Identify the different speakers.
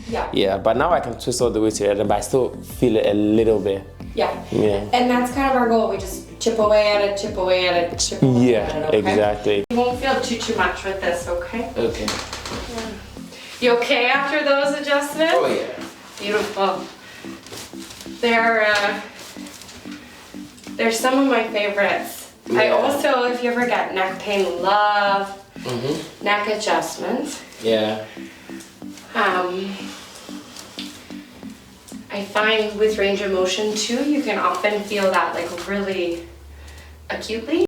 Speaker 1: Yeah.
Speaker 2: Yeah, but now I can twist all the way to the other, but I still feel it a little bit.
Speaker 1: Yeah.
Speaker 2: Yeah.
Speaker 1: And that's kind of our goal. We just chip away at it, chip away at it, chip away
Speaker 2: Yeah,
Speaker 1: at it, okay?
Speaker 2: exactly.
Speaker 1: You won't feel too much with this, okay?
Speaker 2: Okay.
Speaker 1: You okay after those adjustments?
Speaker 2: Oh yeah.
Speaker 1: Beautiful. They're some of my favorites.
Speaker 2: Yeah.
Speaker 1: I also, if you ever get neck pain, love neck adjustments.
Speaker 2: Yeah.
Speaker 1: I find with range of motion too, you can often feel that like really acutely.